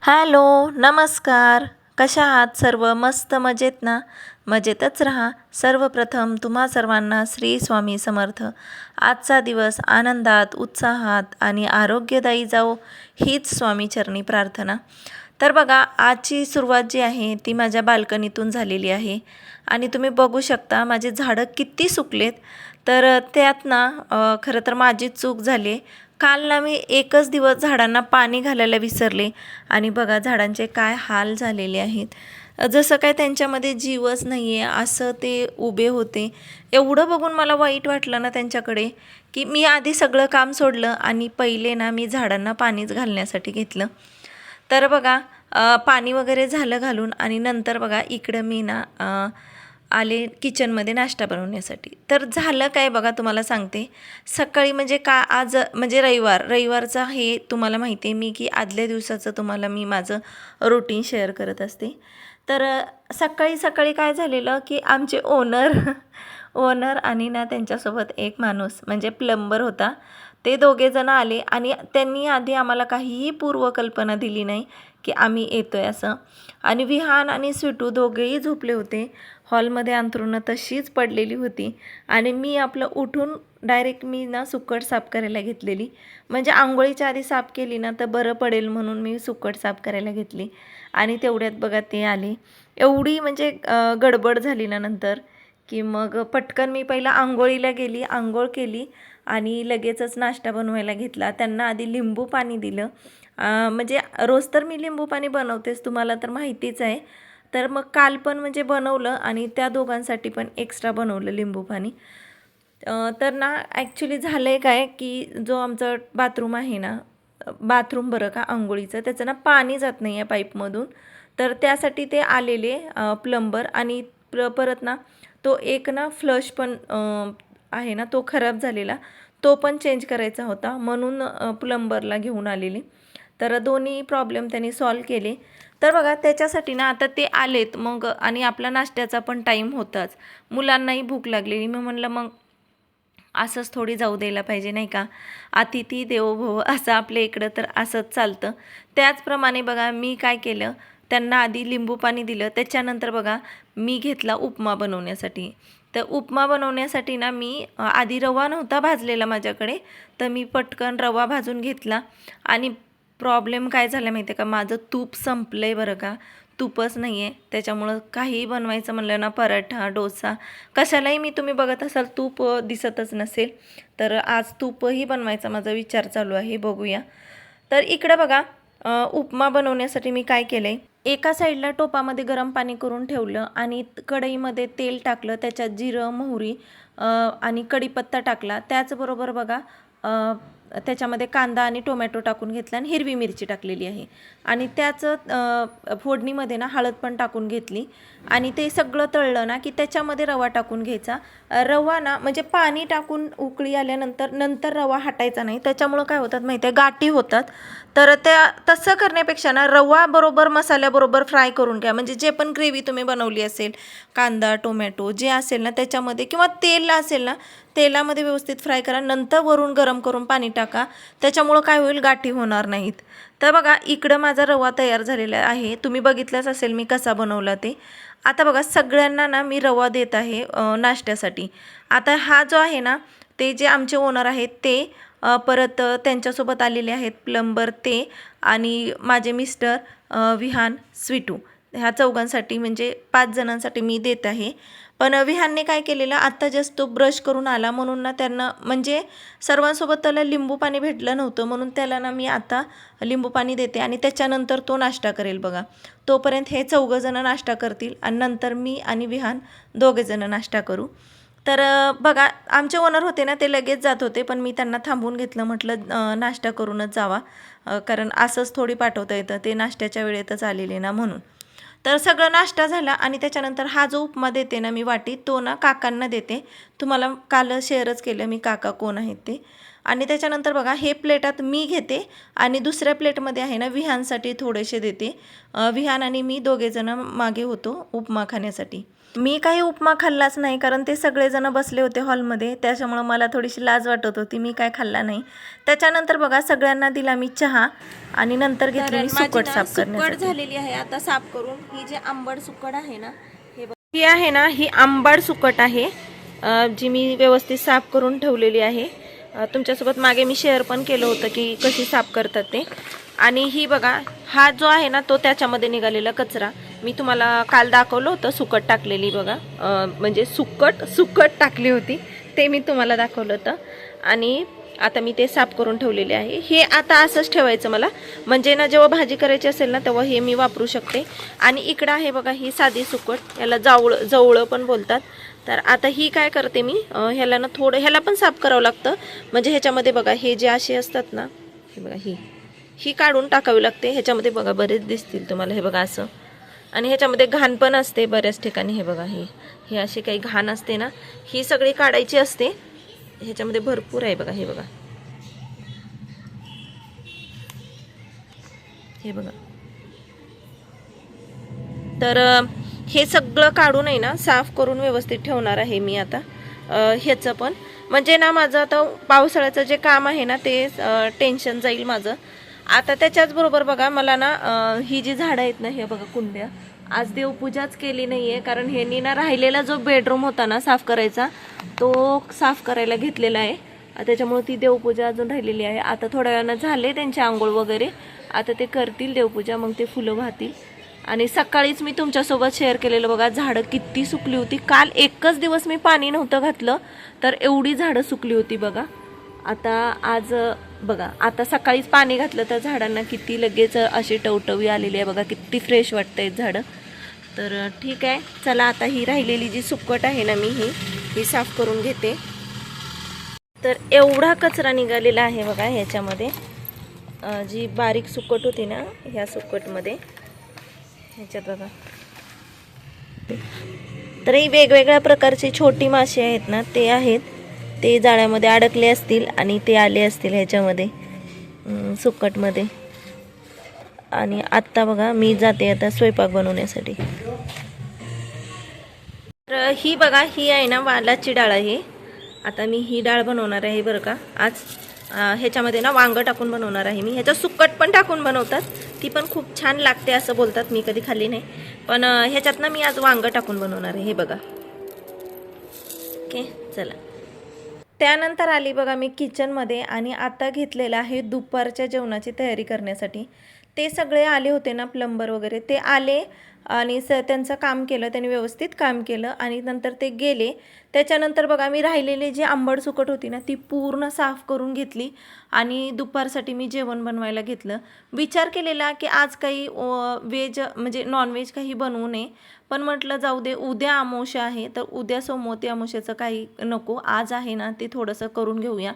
Hello, नमस्कार. कशा आहात सर्व? मस्त मजेत ना? मजेतच राहा. सर्वप्रथम तुम्हा सर्वांना श्री स्वामी समर्थ. आजचा दिवस आनंदात, उत्साहात आणि आरोग्यदायी जाओ हीच स्वामीचरणी प्रार्थना. तर बघा, आजची सुरुवात जी आहे ती माझ्या बाल्कनीतून झालेली आहे आणि तुम्ही बघू शकता माझे झाडं किती सुकलेत. तर त्यात ना खरं तर माझी चूक झाली आहे. काल ना मी एकच दिवस झाडांना पाणी घालायला विसरले आणि बघा झाडांचे काय हाल झालेले आहेत. जसं काय त्यांच्यामध्ये जीवच नाही आहे असं ते उभे होते. एवढं बघून मला वाईट वाटलं ना त्यांच्याकडे, की मी आधी सगळं काम सोडलं आणि पहिले ना मी झाडांना पाणीच घालण्यासाठी घेतलं. तर बघा पाणी वगैरे झालं घालून आणि नंतर बघा इकडं मी ना आले किचनमध्ये नाश्ता बनवण्यासाठी. तर झालं काय बघा तुम्हाला सांगते. सकाळी म्हणजे आज म्हणजे रविवारचा हे तुम्हाला माहिती आहे मी की आदल्या दिवसाचं तुम्हाला मी माझं रुटीन शेअर करत असते. तर सकाळी सकाळी काय झालेलं की आमचे ओनर ओनर आणि ना त्यांच्यासोबत एक माणूस म्हणजे प्लंबर होता. ते दोघेजण आले आणि त्यांनी आधी आम्हाला काहीही पूर्वकल्पना दिली नाही की आम्ही येतो आहे असं. आणि विहान आणि स्वीटू दोघेही झोपले होते. हॉलमध्ये अंथरुणं तशीच पडलेली होती आणि मी आपलं उठून डायरेक्ट मी ना सुकट साफ करायला घेतलेली. म्हणजे आंघोळीच्या आधी साफ केली ना तर बरं पडेल म्हणून मी सुकट साफ करायला घेतली. आणि तेवढ्यात बघा ते आले. एवढी म्हणजे गडबड झाली ना नंतर की मग पटकन मी पहिला आंघोळीला गेली, आंघोळ केली आणि लगेचच नाश्ता बनवायला घेतला. त्यांना आधी लिंबू पाणी दिलं. म्हणजे रोज तर मी लिंबू पाणी बनवतेच तुम्हाला तर माहितीच आहे. तर मग काल पण म्हणजे बनवलं आणि त्या दोघांसाठी पण एक्स्ट्रा बनवलं लिंबू पाणी. तर ना ॲक्च्युली झालं आहे काय की जो आमचं बाथरूम आहे ना, बाथरूम बरं का अंघोळीचं, त्याचं ना पाणी जात नाही आहे पाईपमधून. तर त्यासाठी ते आलेले प्लंबर आणि परत ना तो एक ना फ्लश पण आहे ना तो खराब झालेला. तो पण चेंज करायचा होता म्हणून प्लंबरला घेऊन आलेली. तर दोन्ही प्रॉब्लेम त्यांनी सॉल्व केले. तर बघा त्याच्यासाठी ना आता ते आलेत मग आणि आपला नाश्त्याचा पण टाईम होताच. मुलांनाही भूक लागलेली. मी म्हणलं मग असंच थोडी जाऊ द्यायला पाहिजे नाही का. अतिथी देवो भव असं आपल्या इकडं तर असंच चालतं. त्याचप्रमाणे बघा मी काय केलं, त्यांना आधी लिंबू पाणी दिलं. त्याच्यानंतर बघा मी घेतला उपमा बनवण्यासाठी. तर उपमा बनवण्यासाठी ना मी आधी रवा नव्हता भाजलेला माझ्याकडे. तर मी पटकन रवा भाजून घेतला आणि प्रॉब्लेम काय झाला माहिती आहे का, माझं तूप संपलं आहे बरं का. तूपच नाही आहे. त्याच्यामुळं काहीही बनवायचं म्हणलं ना पराठा, डोसा कशालाही मी तुम्ही बघत असाल तूप दिसतच नसेल. तर आज तूपही बनवायचा माझा विचार चालू आहे, बघूया. तर इकडं बघा उपमा बनवण्यासाठी मी काय केलं आहे, एका साईडला टोपामध्ये गरम पाणी करून ठेवलं आणि कढईमध्ये तेल टाकलं. त्याच्यात जिरं, मोहरी आणि कढीपत्ता टाकला. त्याचबरोबर बघा त्याच्यामध्ये कांदा आणि टोमॅटो टाकून घेतला आणि हिरवी मिरची टाकलेली आहे आणि त्याचं फोडणीमध्ये ना हळद पण टाकून घेतली आणि ते सगळं तळलं ना की त्याच्यामध्ये रवा टाकून घ्यायचा. रवा ना म्हणजे पाणी टाकून उकळी आल्यानंतर नंतर रवा हटायचा नाही. त्याच्यामुळं काय होतात माहिती आहे, गाठी होतात. तर त्या तसं करण्यापेक्षा ना रवा बरोबर मसाल्याबरोबर फ्राय करून घ्या. म्हणजे जे पण ग्रेव्ही तुम्ही बनवली असेल, कांदा टोमॅटो जे असेल ना त्याच्यामध्ये किंवा तेल असेल ना तेलामध्ये व्यवस्थित फ्राय करा. नंतर वरून गरम करून पाणी टाका. त्याच्यामुळं काय होईल, गाठी होणार नाहीत. तर बघा इकडं माझा रवा तयार झालेला आहे. तुम्ही बघितलंच असेल मी कसा बनवला ते. आता बघा सगळ्यांना ना मी रवा देत आहे नाश्त्यासाठी. आता हा जो आहे ना ते जे आमचे ओनर आहेत ते परत त्यांच्यासोबत आलेले आहेत प्लंबर ते आणि माझे मिस्टर विहान स्वीटू, ह्या चौघांसाठी म्हणजे 5 जणांसाठी मी देत आहे. पण विहानने काय केलेलं, आत्ता जस्ट तो ब्रश करून आला म्हणून ना त्यांना म्हणजे सर्वांसोबत त्याला लिंबू पाणी भेटलं नव्हतं म्हणून त्याला ना मी आता लिंबू पाणी देते आणि त्याच्यानंतर तो नाश्ता करेल बघा. तोपर्यंत हे 4 जण नाश्ता करतील आणि नंतर मी आणि विहान 2 जण नाश्ता करू. तर बघा आमचे ओनर होते ना ते लगेच जात होते पण मी त्यांना थांबवून घेतलं. म्हटलं नाश्ता करूनच जावा, कारण असंच थोडी पाठवता येतं, ते नाश्त्याच्या वेळेतच आलेले ना म्हणून. तर सगळं नाश्ता झाला आणि त्याच्यानंतर हा जो उपमा देते ना मी वाटीत तो ना काकांना देते. तुम्हाला काल शेअरच केलं मी काका कोण आहेत ते. आणि त्याच्यानंतर बघा हे प्लेटात मी घेते आणि दुसऱ्या प्लेटमध्ये आहे ना विहानसाठी थोडेसे देते. विहान आणि मी दोघेजणं मागे होतो उपमा खाण्यासाठी. मी काही उपमा खाल्लाच नाही कारण ते सगळेजण बसले होते हॉलमध्ये, त्याच्यामुळं मला थोडीशी लाज वाटत होती, मी काय खाल्ला नाही. त्याच्यानंतर बघा सगळ्यांना दिला मी चहा आणि नंतर घेतली मी सुकट साफ करण्यासाठी. सुकट झालेली आहे आता साफ करून. ही जी आंबट सुकट आहे ना, ही आहे ना, ही आंबट सुकट आहे जी मी व्यवस्थित साफ करून ठेवलेली आहे. तुमच्यासोबत मागे मी शेअर पण केलं होतं की कशी साफ करतात ते. आणि ही बघा हा जो आहे ना तो त्याच्यामध्ये निघालेला कचरा मी तुम्हाला काल दाखवलं होतं. सुकट टाकलेली बघा, म्हणजे सुकट टाकली होती ते मी तुम्हाला दाखवलं होतं. आणि आता मी ते साफ करून ठेवलेले आहे. हे आता असंच ठेवायचं मला, म्हणजे ना जेव्हा भाजी करायची असेल ना तेव्हा हे मी वापरू शकते. आणि इकडं आहे बघा ही साधी सुकट, याला जवळं पण बोलतात. तर आता ही काय करते मी, ह्याला ना थोडं ह्याला पण साफ करावं लागतं. म्हणजे ह्याच्यामध्ये बघा हे जे असे असतात ना, हे बघा ही काढून टाकावी लागते. ह्याच्यामध्ये बघा बरेच दिसतील तुम्हाला, हे बघा असं. आणि ह्याच्यामध्ये घाण पण असते बऱ्याच ठिकाणी. हे बघा हे अशी काही घाण असते ना, ही सगळी काढायची असते. ह्याच्यामध्ये भरपूर आहे बघा, हे बघा, हे बघा. तर हे सगळं काढून आहे ना साफ करून व्यवस्थित ठेवणार आहे मी आता. ह्याचं पण म्हणजे ना माझं आता पावसाळ्याचं जे काम आहे ना ते टेन्शन जाईल माझं. आता त्याच्याचबरोबर बघा मला ना ही जी झाडं आहेत ना, हे बघा कुंड्या, आज देवपूजाच केली नाही आहे कारण ह्यांनी ना राहिलेला जो बेडरूम होता ना साफ करायचा तो साफ करायला घेतलेला आहे. त्याच्यामुळे ती देवपूजा अजून राहिलेली आहे. आता थोड्या वेळानं झाले त्यांचे आंघोळ वगैरे, आता ते करतील देवपूजा, मग ते फुलं वाहतील. आणि सकाळीच मी तुमच्यासोबत शेअर केलेलं बघा झाडं किती सुकली होती. काल एकच दिवस मी पाणी नव्हतं घातलं तर एवढी झाडं सुकली होती बघा. आता आज बघा आता सकाळीच पाणी घातलं तर झाडांना किती लगेच अशी टवटवी आलेली आहे बघा, किती फ्रेश वाटतंय झाडं. तर ठीक आहे, चला आता ही राहिलेली जी सुकट आहे ना मी ही साफ करून घेते. तर एवढा कचरा निघालेला आहे बघा ह्याच्यामध्ये. जी बारीक सुकट होती ना ह्या सुकटमध्ये, ह्याच्यात बघा. तर ही वेगवेगळ्या प्रकारची छोटी मासे आहेत ना ते आहेत, ते जाळ्यामध्ये अडकले असतील आणि ते आले असतील ह्याच्यामध्ये सुकटमध्ये. आणि आत्ता बघा मी जाते आता स्वयंपाक बनवण्यासाठी. तर ही बघा ही आहे ना वालाची डाळ आहे. आता मी ही डाळ बनवणार आहे बरं का आज. ह्याच्यामध्ये ना वांगं टाकून बनवणार आहे मी. ह्याच्यात सुकट पण टाकून बनवतात, ती पण खूप छान लागते असं बोलतात. मी कधी खाल्ली नाही, पण ह्याच्यात ना मी आज वांगं टाकून बनवणार आहे. हे बघा. ओके चला. त्यानंतर आली बघा मी किचनमध्ये आणि आता घेतलेलं आहे दुपारच्या जेवणाची तयारी करण्यासाठी. ते सगळे आले होते ना प्लंबर वगैरे, ते आले आणि त्यांचं काम केलं, त्यांनी व्यवस्थित काम केलं आणि नंतर ते गेले. त्याच्यानंतर बघा मी राहिलेली जी आंबट सुकट होती ना ती पूर्ण साफ करून घेतली आणि दुपारसाठी मी जेवण बनवायला घेतलं. विचार केलेला की आज काही व्हेज म्हणजे नॉनव्हेज काही बनवू नये, पण म्हटलं जाऊ दे, उद्या अमावस्या आहे तर उद्या सोमवती अमावस्याचं काही नको, आज आहे ना ते थोडंसं करून घेऊया.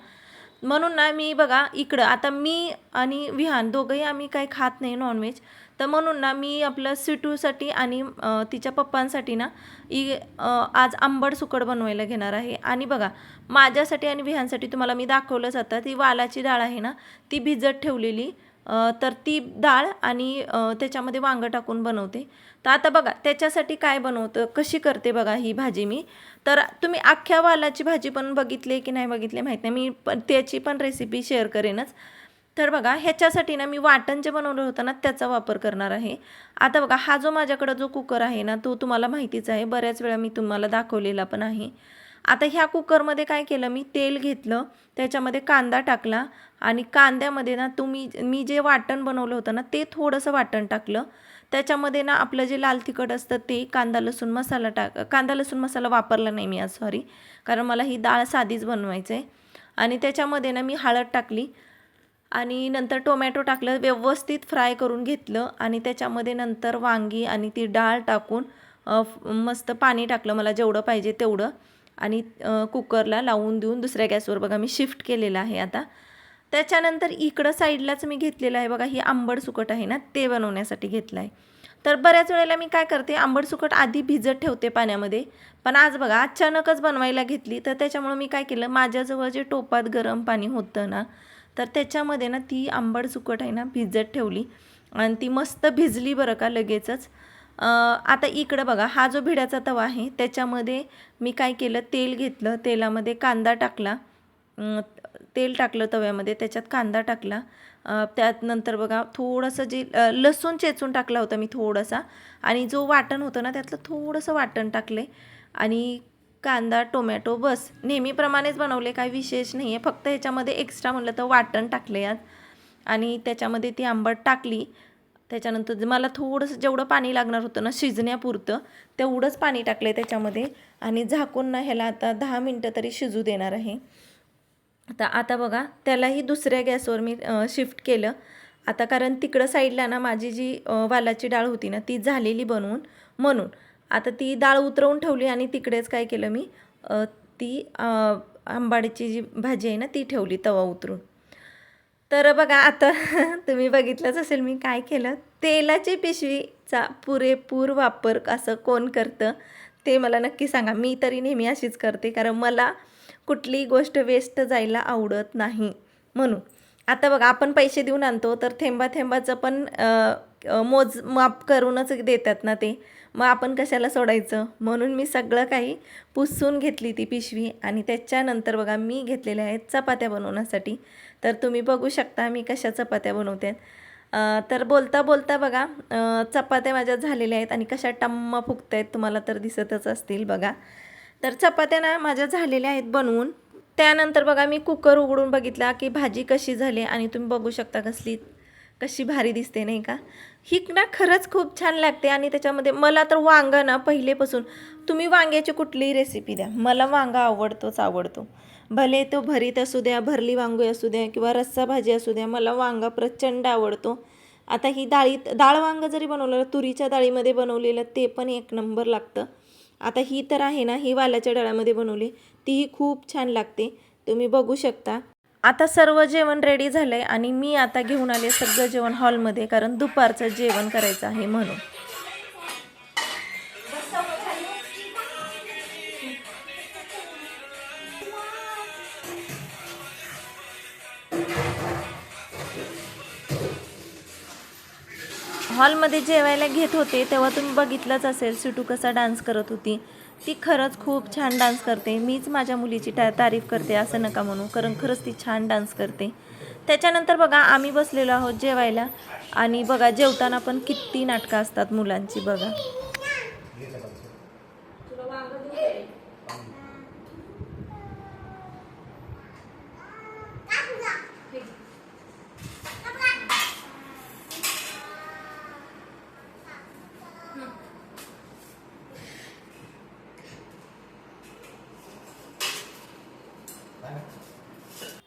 म्हणून ना मी बघा इकडं आता मी आणि विहान दोघंही आम्ही काही खात नाही नॉनव्हेज, तर म्हणून ना मी आपलं सिटूसाठी आणि तिच्या पप्पांसाठी ना आज आंबट सुकट बनवायला घेणार आहे. आणि बघा माझ्यासाठी आणि विहानसाठी तुम्हाला मी दाखवलं जातं ती वालाची डाळ आहे ना ती भिजत ठेवलेली, तर ती डाळ आणि त्याच्यामध्ये वांगं टाकून बनवते. तर आता बघा त्याच्यासाठी काय बनवतं, कशी करते बघा ही भाजी मी. तर तुम्ही अख्ख्या वालाची भाजी पण बघितली की नाही बघितली माहीत नाही, मी पण त्याची पण रेसिपी शेअर करेनच. तर बघा ह्याच्यासाठी ना मी वाटण जे बनवलं होतं ना त्याचा वापर करणार आहे. आता बघा हा जो माझ्याकडं जो कुकर आहे ना तो तुम्हाला माहितीच आहे, बऱ्याच वेळा मी तुम्हाला दाखवलेला पण आहे. आता ह्या कुकरमध्ये काय केलं, मी तेल घेतलं, त्याच्यामध्ये कांदा टाकला आणि कांद्यामध्ये ना मी जे वाटण बनवलं होतं ना ते थोडंसं वाटण टाकलं. त्याच्यामध्ये ना आपलं जे लाल तिखट असतं ते, कांदा लसूण मसाला वापरला नाही मी आज, सॉरी, कारण मला ही डाळ साधीच बनवायचं आहे. आणि त्याच्यामध्ये ना मी हळद टाकली आणि नंतर टोमॅटो टाकलं, व्यवस्थित फ्राय करून घेतलं आणि त्याच्यामध्ये नंतर वांगी आणि ती डाळ टाकून मस्त पाणी टाकलं मला जेवढं पाहिजे तेवढं आणि कुकरला लावून देऊन दुसऱ्या गॅसवर बघा मी शिफ्ट केलेलं आहे आता. त्याच्यानंतर इकडं साईडलाच मी घेतलेलं आहे बघा ही आंबट सुकट आहे ना ते बनवण्यासाठी घेतलं आहे. तर बऱ्याच वेळेला मी काय करते, आंबट सुकट आधी भिजत ठेवते पाण्यामध्ये. पण आज बघा अचानकच बनवायला घेतली, तर त्याच्यामुळं मी काय केलं, माझ्याजवळ जे टोपात गरम पाणी होतं ना, तर त्याच्यामध्ये ना ती आंबट सुकट आहे ना भिजत ठेवली आणि ती मस्त भिजली बरं का लगेचच. आता इकडं बघा, हा जो भिड्याचा तवा आहे त्याच्यामध्ये मी काय केलं, तेल घेतलं, तेलामध्ये कांदा टाकला, तेल टाकलं तव्यामध्ये, त्याच्यात कांदा टाकला, त्यात नंतर बघा थोडंसं जे लसूण चेचून टाकला होता मी थोडासा, आणि जो वाटण होतं ना त्यातलं थोडंसं वाटण टाकले, आणि कांदा टोमॅटो बस नेहमीप्रमाणेच बनवले, काही विशेष नाही आहे. फक्त ह्याच्यामध्ये एक्स्ट्रा म्हटलं तर वाटण टाकले यात, आणि त्याच्यामध्ये ती आंबट टाकली. त्याच्यानंतर मला थोडंसं जेवढं पाणी लागणार होतं ना शिजण्यापुरतं तेवढंच पाणी टाकलं त्याच्यामध्ये, आणि झाकून ना ह्याला आता 10 मिनटं तरी शिजू देणार आहे. आता बघा त्यालाही दुसऱ्या गॅसवर मी शिफ्ट केलं आता, कारण तिकडं साईडला ना माझी जी वालाची डाळ होती ना ती झालेली बनवून, म्हणून आता ती डाळ उतरवून ठेवली आणि तिकडेच काय केलं मी, ती आंबाडीची जी भाजी आहे ना ती ठेवली तवा उतरून. तर बघा आता तुम्ही बघितलंच असेल मी काय केलं, तेलाची पिशवीचा पुरेपूर वापर असं कोण करतं ते मला नक्की सांगा. मी तरी नेहमी अशीच करते, कारण मला कुठलीही गोष्ट वेस्ट जायला आवडत नाही म्हणून. आता बघा आपण पैसे देऊन आणतो तर थेंबाथेंबाचं पण मोजमाप करूनच देतात ना ते, मग आपण कशाला सोडायचं, म्हणून मी सगळं काही पुसून घेतली ती पिशवी. आणि त्याच्यानंतर बघा मी घेतलेल्या आहेत चपात्या बनवण्यासाठी. तर तुम्ही बघू शकता मी कशा चपात्या बनवते. तर बोलता बोलता बघा चपात्या माझ्या झालेल्या आहेत आणि कशा टम्म फुगत आहेत तुम्हाला तर दिसतच असतील बघा. तर चपात्या ना माझ्या झालेल्या आहेत बनवून. त्यानंतर बघा मी कुकर उघडून बघितला की भाजी कशी झाली, आणि तुम्ही बघू शकता कशी भारी दिसते नाही का. ही ना खरंच खूप छान लागते. आणि त्याच्यामध्ये मला तर वांगा ना पहिलेपासून, तुम्ही वांग्याची कुठलीही रेसिपी द्या, मला वांगा आवडतो. भले तो भरीत असू द्या, भरली वांगी असू द्या, किंवा रस्सा भाजी असू द्या, मला वांगा प्रचंड आवडतो. आता ही डाळ वांगं जरी बनवलं तुरीच्या डाळीमध्ये बनवलेलं ते पण एक नंबर लागतं. आता ही तर आहे ना, ही वालाच्या डाळामध्ये बनवली, तीही खूप छान लागते. तुम्ही बघू शकता. आता सर्व जेवण रेडी झालं आहे आणि मी आता घेऊन आले सगळं जेवण हॉलमध्ये, कारण दुपारचं जेवण करायचं आहे म्हणून. हॉलमध्ये जेवायला घेत होते तेव्हा तुम्ही बघितलंच असेल सिटू कसा डान्स करत होती. ती खरंच खूप छान डान्स करते. मीच माझ्या मुलीची तारीफ करते असं नका म्हणू, कारण खरंच ती छान डान्स करते. त्याच्यानंतर बघा आम्ही बसलेलो आहोत जेवायला, आणि बघा जेवताना पण किती नाटकं असतात मुलांची बघा.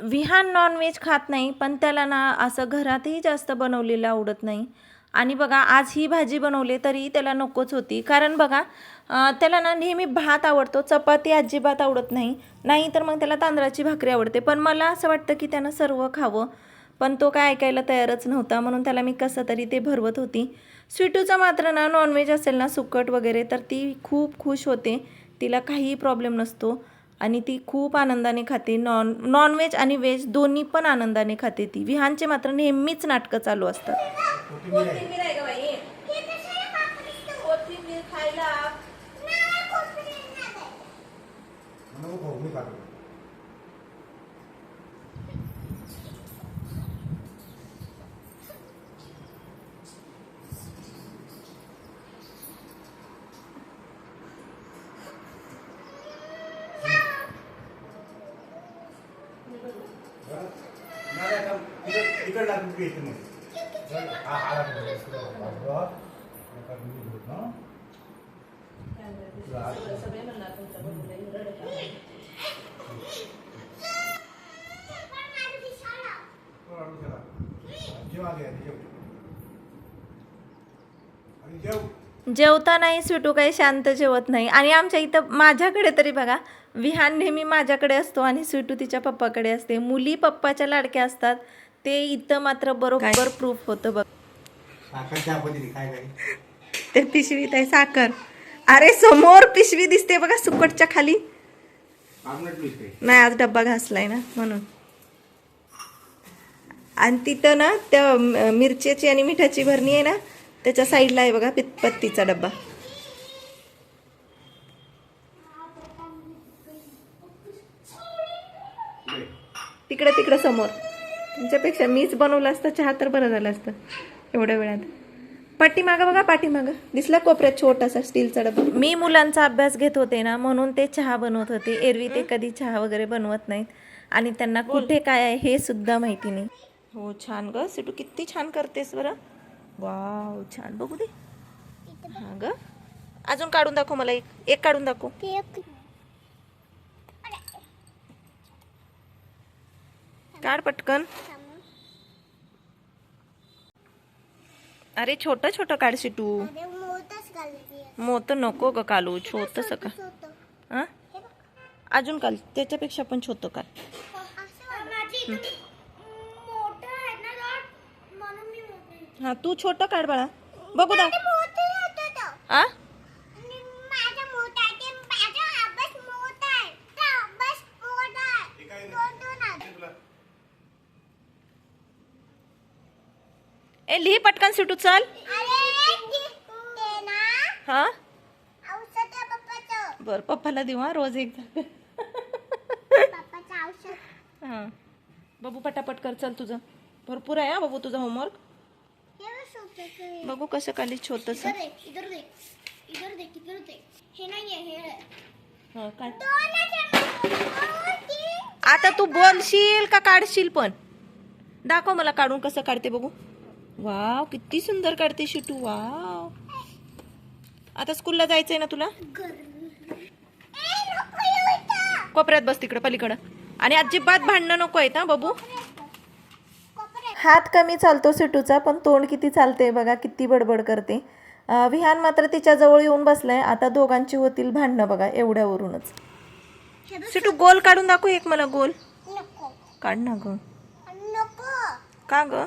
विहान नॉनव्हेज खात नाही, पण त्याला ना असं घरातही जास्त बनवलेलं आवडत नाही. आणि बघा आज ही भाजी बनवली तरी त्याला नकोच होती, कारण बघा त्याला ना नेहमी भात आवडतो, चपाती अजिबात आवडत नाही तर मग त्याला तांदळाची भाकरी आवडते. पण मला असं वाटतं की त्यानं सर्व खावं, पण तो काय ऐकायला तयारच नव्हता, म्हणून त्याला मी कसं तरी ते भरवत होती. स्वीटूचा मात्र ना नॉनव्हेज असेल ना सुकट वगैरे तर ती खूप खुश होते, तिला काहीही प्रॉब्लेम नसतो, आणि ती खूप आनंदाने खाते. नॉनव्हेज आणि व्हेज दोन्ही पण आनंदाने खाते ती. विहानचे मात्र नेहमीच नाटकं चालू असतात. कोथिंबीर आहे का बाई? कोथिंबीर खायला जेवतानाही स्वीटू काही शांत जेवत नाही. आणि आमच्या इथं माझ्याकडे तरी बघा विहान नेहमी माझ्याकडे असतो आणि स्वीटू तिच्या पप्पाकडे असते. मुली पप्पाच्या लाडक्या असतात, ते इथं मात्र बरोबर प्रूफ होतं बघ. ते पिशवीत आहे साखर. अरे समोर पिशवी दिसते बघा सुकटच्या खाली. नाही आज डब्बा घासलाय ना म्हणून. आणि तिथं ना त्या मिरच्याची आणि मिठाची भरणी आहे ना त्याच्या साईडला आहे बघा पत्तीचा डब्बा. तिकडे समोर. तुमच्यापेक्षा मीच बनवलं असतं चहा तर बरं झालं असतं एवढ्या वेळात. पाठीमागं बघा, पाठीमागं दिसला कोपऱ्यात छोटासा स्टीलचा डबा. मी मुलांचा अभ्यास घेत होते ना म्हणून ते चहा बनवत होते. एरवी ते कधी चहा वगैरे बनवत नाहीत आणि त्यांना कुठे काय आहे हे सुद्धा माहिती नाही. हो छान ग सिटू, किती छान करतेस बरं. वाव छान, बघू दे. हा ग अजून काढून दाखव मला. एक काढून दाखव. काढ पटकन. अरे छोटं छोटं काढ सिटू. मोठं नको ग कालू, छोटस का. हा अजून काढ, त्याच्यापेक्षा पण छोटं काढ. हा तू छोटं काढ बाळा, बघू दा. आ ए लिही पटकन सिटू चल. हा बर पप्पाला देऊ. हा रोज एक. हा बाबू पटापट कर चल, तुझं भरपूर आहे. हा बाबू तुझा होमवर्क. बघू कसं काढली छोटस. आता तू बोलशील का काढशील पण. दाखव मला काढून कसं काढते बघू. वाव किती सुंदर काढते शिटू. वाव आता स्कूलला जायचंय ना तुला. कोपऱ्यात बस तिकडं पलीकडं. आणि अजिबात भांडणं नको आहेत हा बाबू. हात कमी चालतो सिटूचा पण तोंड किती चालते बघा, किती बडबड करते. विहान मात्र तिच्या जवळ येऊन बसलाय. आता दोघांची होतील भांडणं बघा एवढ्यावरूनच. सिटू गोल काढून दाखव एक मला. गोल काढ ना ग. का ग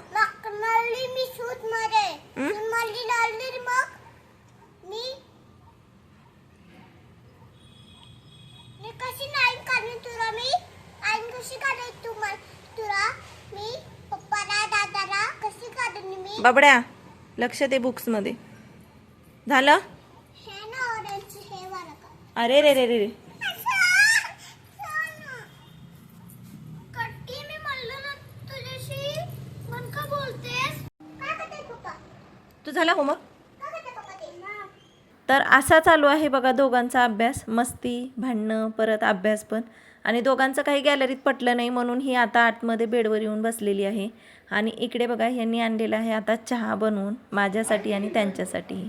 बाबड्या लक्ष दे बुक्स मध्ये. झालं. अरे रे रे रे तू झाला होमवर्क. तर असा चालू आहे बघा दोघांचा अभ्यास. मस्ती, भांडणं, परत अभ्यास पण. आणि दोघांचं काही गॅलरीत पटलं नाही म्हणून ही आता आतमध्ये बेडवर येऊन बसलेली आहे. आणि इकडे बघा यांनी आणलेला आहे आता चहा बनवून माझ्यासाठी आणि त्यांच्यासाठी.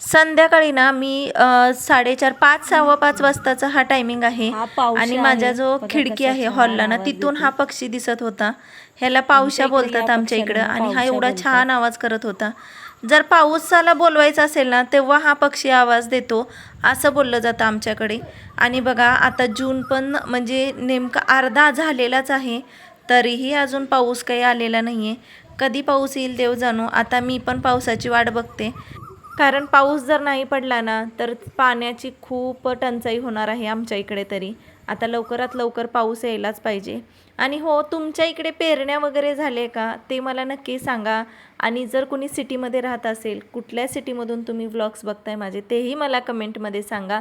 संध्याकाळी ना मी 4:30 5 5:15 वाजताचा हा टायमिंग आहे. आणि माझा जो खिडकी आहे हॉलला ना तिथून हा पक्षी दिसत होता. ह्याला पावशा बोलतात आमच्या इकडं. आणि हा एवढा छान आवाज करत होता. जर पावसाला बोलवायचं असेल ना तेव्हा हा पक्षी आवाज देतो असं बोललं जातं आमच्याकडे. आणि बघा आता जून पण म्हणजे नेमका अर्धा झालेलाच आहे तरीही अजून पाऊस काही आलेला नाही आहे. कधी पाऊस येईल देव जाणो. आता मी पण पावसाची वाट बघते. कारण पाऊस जर नाही पडला ना तर पाण्याची खूप टंचाई होणार आहे आमच्या इकडे तरी. आता लवकरात लवकर पाऊस यायलाच पाहिजे. आणि हो तुमच्या इकडे पेरण्या वगैरे झाले का ते मला नक्की सांगा. आणि जर कुणी सिटीमध्ये राहत असेल, कुठल्या सिटीमधून तुम्ही व्लॉग्स बघताय माझे तेही मला कमेंटमध्ये सांगा.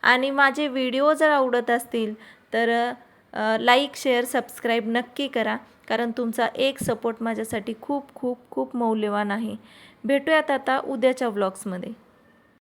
आणि माझे व्हिडिओ जर आवडत असतील तर लाईक शेअर सबस्क्राईब नक्की करा. कारण तुमचा एक सपोर्ट माझ्यासाठी खूप खूप खूप मौल्यवान आहे. भेटूयात आता उद्याच्या व्लॉग्समध्ये.